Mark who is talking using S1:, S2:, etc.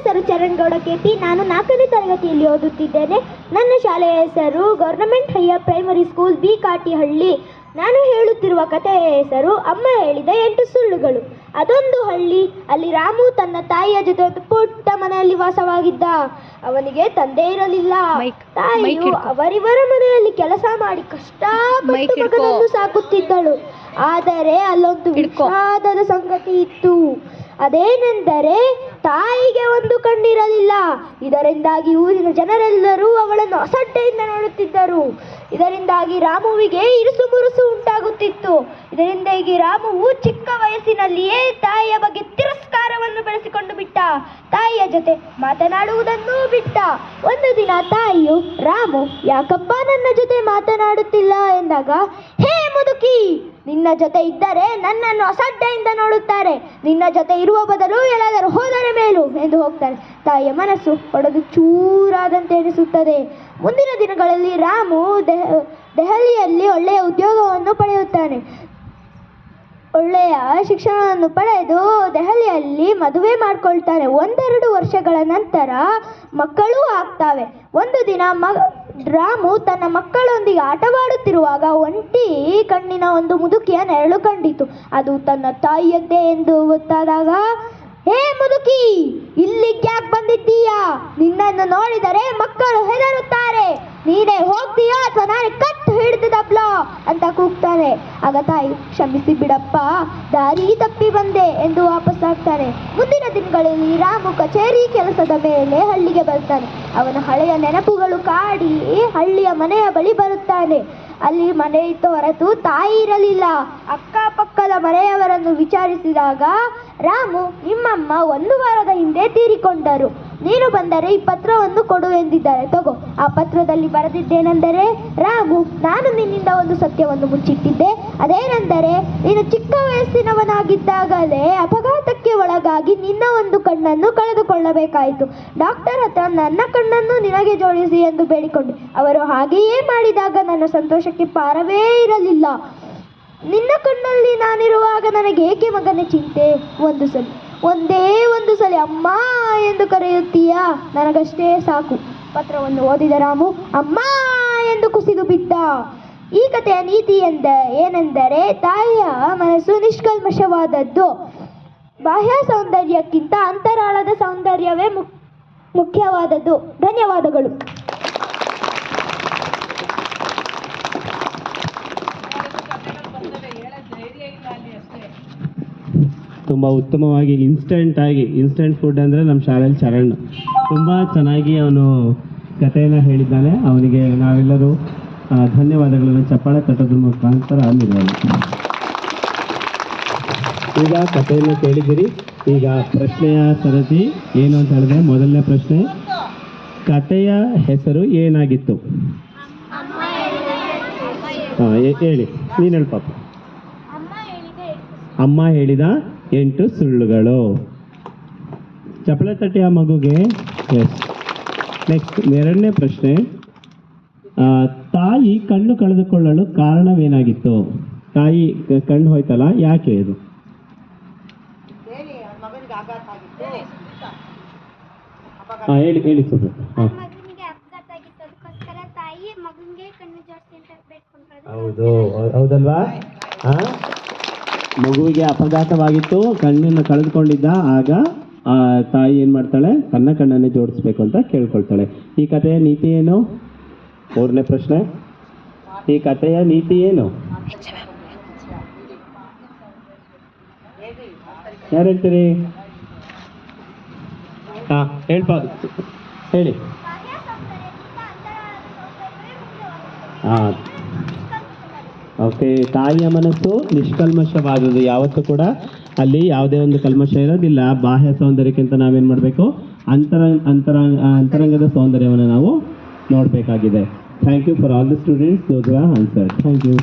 S1: ಹೆಸರು ಚರಣ್ ಗೌಡ ಕೇತಿ. ನಾನು 4ನೇ ತರಗತಿಯಲ್ಲಿ ಓದುತ್ತಿದ್ದೇನೆ. ನನ್ನ ಶಾಲೆಯ ಹೆಸರು government higher primary school B Katihalli. ನಾನು ಹೇಳುತ್ತಿರುವ ಕಥೆಯ ಹೆಸರು ಅಮ್ಮ ಹೇಳಿದ 8 ಸುಳ್ಳುಗಳು. ಅದೊಂದು ಹಳ್ಳಿ. ಅಲ್ಲಿ ರಾಮು ತನ್ನ ತಾಯಿಯ ಜೊತೆ ಒಂದು ಪುಟ್ಟ ಮನೆಯಲ್ಲಿ ವಾಸವಾಗಿದ್ದ. ಅವನಿಗೆ ತಂದೆ ಇರಲಿಲ್ಲ. ತಾಯಿಯು ಅವರಿವರ ಮನೆಯಲ್ಲಿ ಕೆಲಸ ಮಾಡಿ ಕಷ್ಟಪಟ್ಟು ಮಗನನ್ನು ಸಾಕುತ್ತಿದ್ದಳು. ಆದರೆ ಅಲ್ಲೊಂದು ವಿಷಾದದ ಸಂಗತಿ ಇತ್ತು. ಅದೇನೆಂದರೆ ತಾಯಿಗೆ ಒಂದು ಕಣ್ಣಿರಲಿಲ್ಲ. ಇದರಿಂದಾಗಿ ಊರಿನ ಜನರೆಲ್ಲರೂ ಅವಳನ್ನು ಅಸಡ್ಡೆಯಿಂದ ನೋಡುತ್ತಿದ್ದರು. ಇದರಿಂದಾಗಿ ರಾಮುವಿಗೆ ಇರುಸು ಮುರುಸು ಉಂಟಾಗುತ್ತಿತ್ತು. ಇದರಿಂದಾಗಿ ರಾಮುವು ಚಿಕ್ಕ ವಯಸ್ಸಿನಲ್ಲಿಯೇ ತಾಯಿಯ ಬಗ್ಗೆ ತಿರಸ್ಕಾರವನ್ನು ಬೆಳೆಸಿಕೊಂಡು ಬಿಟ್ಟ. ತಾಯಿಯ ಜೊತೆ ಮಾತನಾಡುವುದನ್ನೂ ಬಿಟ್ಟ. ಒಂದು ದಿನ ತಾಯಿಯು, ರಾಮು ಯಾಕಪ್ಪ ನನ್ನ ಜೊತೆ ಮಾತನಾಡುತ್ತಿಲ್ಲ ಎಂದಾಗ, ಹೇ ಮುದುಕಿ, ನಿನ್ನ ಜೊತೆ ಇದ್ದರೆ ನನ್ನನ್ನು ಅಸಡ್ಡೆಯಿಂದ ನೋಡುತ್ತಾರೆ. ನಿನ್ನ ಜೊತೆ ಇರುವ ಬದಲು ಎಲ್ಲಾದರೂ ಹೋದರೆ ಮೇಲು ಎಂದು ಹೋಗ್ತಾರೆ. ತಾಯಿಯ ಮನಸ್ಸು ಒಡೆದು ಚೂರಾದಂತೆ ಎನಿಸುತ್ತದೆ. ಮುಂದಿನ ದಿನಗಳಲ್ಲಿ ರಾಮು ದೆಹಲಿಯಲ್ಲಿ ಒಳ್ಳೆಯ ಉದ್ಯೋಗವನ್ನು ಪಡೆಯುತ್ತಾನೆ. ಒಳ್ಳೆಯ ಶಿಕ್ಷಣವನ್ನು ಪಡೆದು ದೆಹಲಿಯಲ್ಲಿ ಮದುವೆ ಮಾಡಿಕೊಳ್ತಾನೆ. 1-2 ವರ್ಷಗಳ ನಂತರ ಮಕ್ಕಳೂ ಆಗ್ತಾವೆ. ಒಂದು ದಿನ ರಾಮು ತನ್ನ ಮಕ್ಕಳೊಂದಿಗೆ ಆಟವಾಡುತ್ತಿರುವಾಗ ಒಂಟಿ ಕಣ್ಣಿನ ಒಂದು ಮುದುಕಿಯ ನೆರಳು ಕಂಡಿತು. ಅದು ತನ್ನ ತಾಯಿಯದ್ದೇ ಎಂದು ಗೊತ್ತಾದಾಗ, ಹೇ ಮುದುಕಿ, ಇಲ್ಲಿಗೆ ಯಾಕೆ ಬಂದಿದ್ದೀಯಾ? ನಿನ್ನನ್ನು ನೋಡಿದರೆ ಮಕ್ಕಳು ಹೆದರುತ್ತಾರೆ. ನೀನೇ ಹೋಗ್ತೀಯಾ ಅಥವಾ ನಾನೇ ಕತ್ತು ಹಿಡಿದು ದಬ್ಲೋ ಅಂತ ಕೂಗ್ತಾನೆ. ಆಗ ತಾಯಿ, ಕ್ಷಮಿಸಿ ಬಿಡಪ್ಪ, ದಾರಿ ತಪ್ಪಿ ಬಂದೆ ಎಂದು ವಾಪಸ್ ಆಗ್ತಾನೆ. ಮುಂದಿನ ದಿನಗಳಲ್ಲಿ ರಾಮು ಕಚೇರಿ ಕೆಲಸದ ಮೇಲೆ ಹಳ್ಳಿಗೆ ಬರ್ತಾನೆ. ಅವನ ಹಳೆಯ ನೆನಪುಗಳು ಕಾಡಿ ಹಳ್ಳಿಯ ಮನೆಯ ಬಳಿ ಬರುತ್ತಾನೆ. ಅಲ್ಲಿ ಮನೆ ಇತ್ತು ಹೊರತು ತಾಯಿ ಇರಲಿಲ್ಲ. ಅಕ್ಕಪಕ್ಕದ ಮನೆಯವರನ್ನು ವಿಚಾರಿಸಿದಾಗ, ರಾಮು, ನಿಮ್ಮಮ್ಮ 1 ವಾರದ ಹಿಂದೆ ತೀರಿಕೊಂಡರು. ನೀನು ಬಂದರೆ ಈ ಪತ್ರವನ್ನು ಕೊಡು ಎಂದಿದ್ದಾರೆ. ತಗೋ. ಆ ಪತ್ರದಲ್ಲಿ ಬರೆದಿದ್ದೇನೆಂದರೆ, ರಾಮು, ನಾನು ನಿನ್ನಿಂದ ಒಂದು ಸತ್ಯವನ್ನು ಮುಚ್ಚಿಟ್ಟಿದ್ದೆ. ಅದೇನೆಂದರೆ, ನೀನು ಚಿಕ್ಕ ವಯಸ್ಸಿನವನಾಗಿದ್ದಾಗಲೇ ಅಪಘಾತಕ್ಕೆ ಒಳಗಾಗಿ ನಿನ್ನ ಒಂದು ಕಣ್ಣನ್ನು ಕಳೆದುಕೊಳ್ಳಬೇಕಾಯಿತು. ಡಾಕ್ಟರ್ ಹತ್ರ ನನ್ನ ಕಣ್ಣನ್ನು ನಿನಗೆ ಜೋಡಿಸಿ ಎಂದು ಬೇಡಿಕೊಂಡೆ. ಅವರು ಹಾಗೆಯೇ ಮಾಡಿದಾಗ ನನ್ನ ಸಂತೋಷಕ್ಕೆ ಪಾರವೇ ಇರಲಿಲ್ಲ. ನಿನ್ನ ಕಣ್ಣಲ್ಲಿ ನಾನಿರುವಾಗ ನನಗೆ ಏಕೆ ಮಗನ ಚಿಂತೆ? ಒಂದೇ ಒಂದು ಸಲ ಅಮ್ಮ ಎಂದು ಕರೆಯುತ್ತೀಯಾ? ನನಗಷ್ಟೇ ಸಾಕು. ಪತ್ರವನ್ನು ಓದಿದ ರಾಮು ಅಮ್ಮ ಎಂದು ಕುಸಿದು ಬಿದ್ದ. ಈ ಕಥೆಯ ನೀತಿ ಏನೆಂದರೆ, ತಾಯಿಯ ಮನಸ್ಸು ನಿಷ್ಕಲ್ಮಶವಾದದ್ದು. ಬಾಹ್ಯ ಸೌಂದರ್ಯಕ್ಕಿಂತ ಅಂತರಾಳದ ಸೌಂದರ್ಯವೇ ಮುಖ್ಯವಾದದ್ದು. ಧನ್ಯವಾದಗಳು.
S2: ತುಂಬ ಉತ್ತಮವಾಗಿ ಇನ್ಸ್ಟೆಂಟ್ ಫುಡ್ ಅಂದರೆ ನಮ್ಮ ಶಾಲೆಯಲ್ಲಿ ಚರಣ್ ತುಂಬ ಚೆನ್ನಾಗಿ ಅವನು ಕಥೆಯನ್ನು ಹೇಳಿದ್ದಾನೆ. ಅವನಿಗೆ ನಾವೆಲ್ಲರೂ ಧನ್ಯವಾದಗಳನ್ನು ಚಪ್ಪಾಳೆ ತಟ್ಟೋದ್ರ ಮುಖಾಂತರ ನೀಡೋಣ. ಈಗ ಕಥೆಯನ್ನು ಕೇಳಿದ್ದೀರಿ. ಈಗ ಪ್ರಶ್ನೆಯ ಸರತಿ ಏನು ಅಂತ ಹೇಳಿದ್ರೆ, ಮೊದಲನೇ ಪ್ರಶ್ನೆ, ಕಥೆಯ ಹೆಸರು ಏನಾಗಿತ್ತು? ಹೇಳಿ, ನೀನು ಹೇಳಿ ಪಾಪ. ಅಮ್ಮ ಹೇಳಿದ 8 ಸುಳ್ಳುಗಳು. ಚಪ್ಪಳೆ ತಟ್ಟಿ ಆ ಮಗುಗೆ. ಎಸ್. ನೆಕ್ಸ್ಟ್, 2ನೇ ಪ್ರಶ್ನೆ, ತಾಯಿ ಕಣ್ಣು ಕಳೆದುಕೊಳ್ಳಲು ಕಾರಣವೇನಾಗಿತ್ತು? ತಾಯಿ ಕಣ್ಣು ಹೋಯ್ತಲ್ಲ, ಯಾಕೆ ಇದು? ಹೇಳಿ ಸುಬ್ರ. ಹೌದಲ್ವಾ? ಮಗುವಿಗೆ ಅಪಘಾತವಾಗಿತ್ತು, ಕಣ್ಣನ್ನು ಕಳೆದುಕೊಂಡಿದ್ದ. ಆಗ ತಾಯಿ ಏನು ಮಾಡ್ತಾಳೆ? ತನ್ನ ಕಣ್ಣನ್ನೇ ಜೋಡಿಸ್ಬೇಕು ಅಂತ ಕೇಳ್ಕೊಳ್ತಾಳೆ. ಈ ಕಥೆಯ ನೀತಿ ಏನು? 3ನೇ ಪ್ರಶ್ನೆ, ಈ ಕಥೆಯ ನೀತಿ ಏನು? ಯಾರು ಹೇಳ್ತೀರಿ? ಹೇಳಿ. ಓಕೆ. ತಾಯಿಯ ಮನಸ್ಸು ನಿಷ್ಕಲ್ಮಶವಾದುದು. ಯಾವತ್ತೂ ಕೂಡ ಅಲ್ಲಿ ಯಾವುದೇ ಒಂದು ಕಲ್ಮಶ ಇರೋದಿಲ್ಲ. ಬಾಹ್ಯ ಸೌಂದರ್ಯಕ್ಕಿಂತ ನಾವೇನು ಮಾಡಬೇಕು? ಅಂತರಂಗದ ಸೌಂದರ್ಯವನ್ನು ನಾವು ನೋಡಬೇಕಾಗಿದೆ. Thank you for all the students. Those are answered. Thank you.